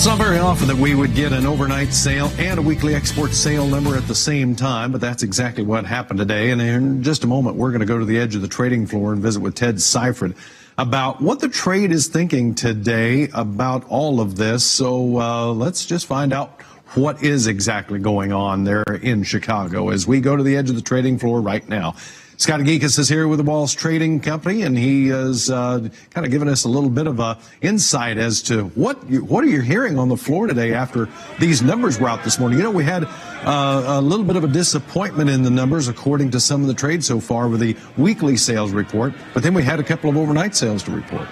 It's not very often that we would get an overnight sale and a weekly export sale number at the same time, but that's exactly what happened today. And in just a moment, we're going to go to the edge of the trading floor and visit with Ted Seifert about what the trade is thinking today about all of this. So let's just find out what is exactly going on there in Chicago as we go to the edge of the trading floor right now. Scott Gecas is here with the Walls Trading Company, and he is kind of giving us a little bit of a insight as to what are you hearing on the floor today after these numbers were out this morning. You know, we had a little bit of a disappointment in the numbers according to some of the trade so far with the weekly sales report, but then we had a couple of overnight sales to report.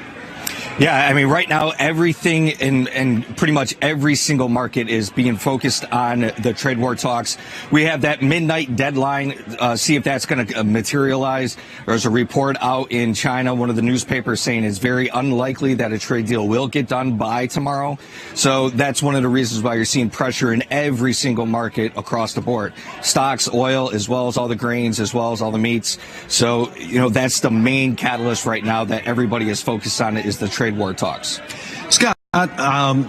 Yeah, I mean, right now, everything in pretty much every single market is being focused on the trade war talks. We have that midnight deadline, see if that's going to materialize. There's a report out in China, one of the newspapers saying it's very unlikely that a trade deal will get done by tomorrow. So that's one of the reasons why you're seeing pressure in every single market across the board. Stocks, oil, as well as all the grains, as well as all the meats. So, you know, that's the main catalyst right now that everybody is focused on is the trade war talks. Scott,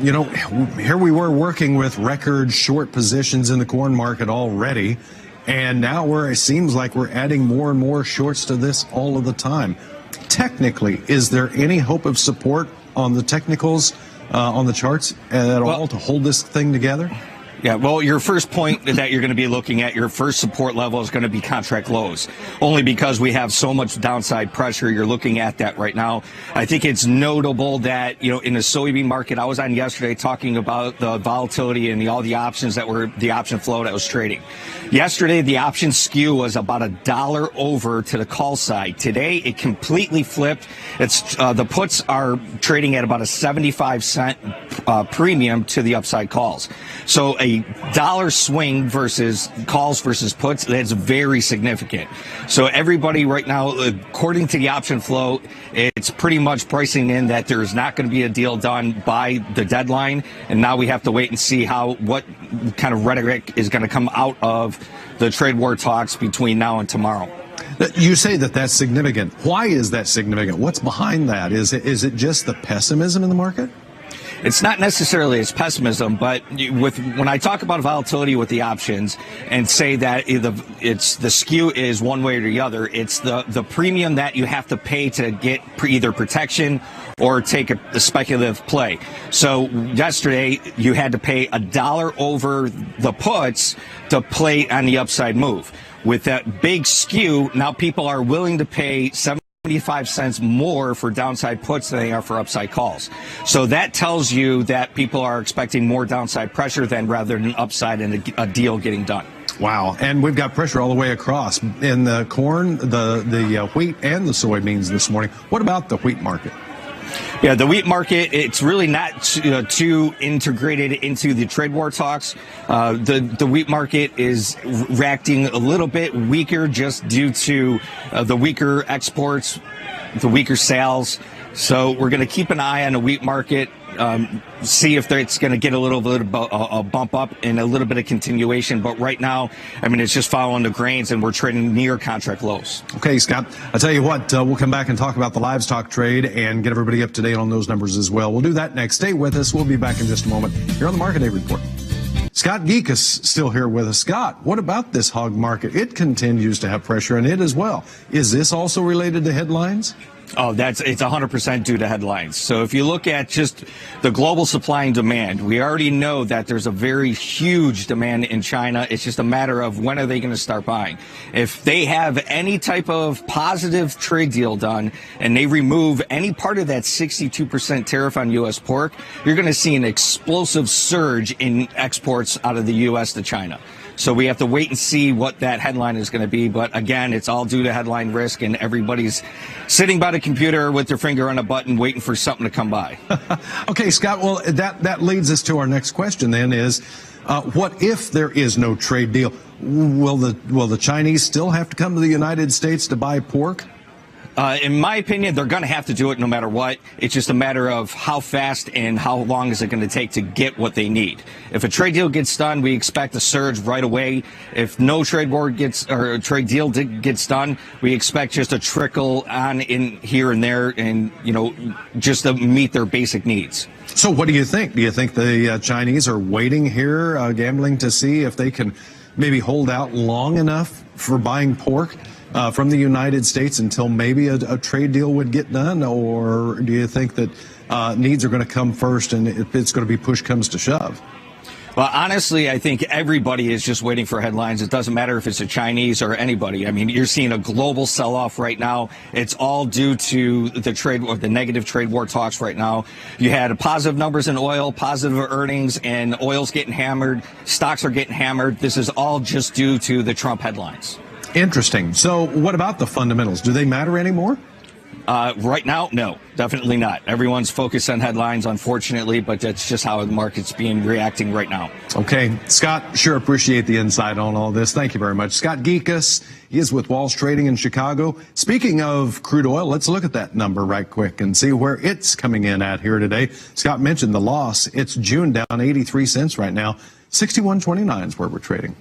you know, here we were working with record short positions in the corn market already, and now it seems like we're adding more and more shorts to this all of the time. Technically, is there any hope of support on the technicals, on the charts at all to hold this thing together? Yeah, well, your first point that you're going to be looking at, your first support level is going to be contract lows, only because we have so much downside pressure. You're looking at that right now. I think it's notable that, you know, in the soybean market, I was on yesterday talking about the volatility and all the options that were the option flow that was trading. Yesterday, the option skew was about $1 over to the call side. Today, it completely flipped. It's the puts are trading at about a 75-cent premium to the upside calls. So a dollar swing versus calls versus puts, that's very significant. So everybody right now, according to the option flow, it's pretty much pricing in that there's not going to be a deal done by the deadline. And now we have to wait and see what kind of rhetoric is going to come out of the trade war talks between now and tomorrow. You say that that's significant. Why is that significant? What's behind that? Is it just the pessimism in the market? It's not necessarily as pessimism, but when I talk about volatility with the options and say that it's the skew is one way or the other, it's the premium that you have to pay to get either protection or take a speculative play. So yesterday you had to pay $1 over the puts to play on the upside move. With that big skew, now people are willing to pay 75 cents more for downside puts than they are for upside calls. So that tells you that people are expecting more downside pressure rather than upside and a deal getting done. Wow. And we've got pressure all the way across in the corn, the wheat, and the soybeans this morning. What about the wheat market? Yeah, the wheat market, it's really not too integrated into the trade war talks. The wheat market is reacting a little bit weaker just due to the weaker exports, the weaker sales. So we're going to keep an eye on the wheat market, see if it's going to get a little bit of a bump up and a little bit of continuation. But right now, I mean, it's just following the grains, and we're trading near contract lows. Okay, Scott, I'll tell you what, we'll come back and talk about the livestock trade and get everybody up to date on those numbers as well. We'll do that next. Stay with us. We'll be back in just a moment here on the Market Day Report. Scott Gecas still here with us. Scott, what about this hog market? It continues to have pressure in it as well. Is this also related to headlines? Oh, it's 100% due to headlines. So if you look at just the global supply and demand, we already know that there's a very huge demand in China. It's just a matter of when are they going to start buying. If they have any type of positive trade deal done and they remove any part of that 62% tariff on U.S. pork, you're going to see an explosive surge in exports out of the U.S. to China. So we have to wait and see what that headline is going to be. But again, it's all due to headline risk, and everybody's sitting by the computer with their finger on a button waiting for something to come by. Okay, Scott, well, that leads us to our next question then is, what if there is no trade deal? Will the Chinese still have to come to the United States to buy pork? In my opinion, they're going to have to do it no matter what. It's just a matter of how fast and how long is it going to take to get what they need. If a trade deal gets done, we expect a surge right away. If no trade deal gets done, we expect just a trickle on in here and there, and just to meet their basic needs. So what do you think? Do you think the Chinese are waiting here, gambling to see if they can maybe hold out long enough for buying pork from the United States until maybe a trade deal would get done? Or do you think that needs are going to come first and it's going to be push comes to shove? Well, honestly, I think everybody is just waiting for headlines. It doesn't matter if it's a Chinese or anybody. I mean, you're seeing a global sell-off right now. It's all due to the trade war, the negative trade war talks right now. You had positive numbers in oil, positive earnings, and oil's getting hammered. Stocks are getting hammered. This is all just due to the Trump headlines. Interesting. So what about the fundamentals? Do they matter anymore? Right now, no, definitely not. Everyone's focused on headlines, unfortunately, but that's just how the market's reacting right now. Okay, Scott, sure appreciate the insight on all this. Thank you very much. Scott Gecas, he is with Walls Trading in Chicago. Speaking of crude oil, let's look at that number right quick and see where it's coming in at here today. Scott mentioned the loss. It's June down 83 cents right now. 61.29 is where we're trading.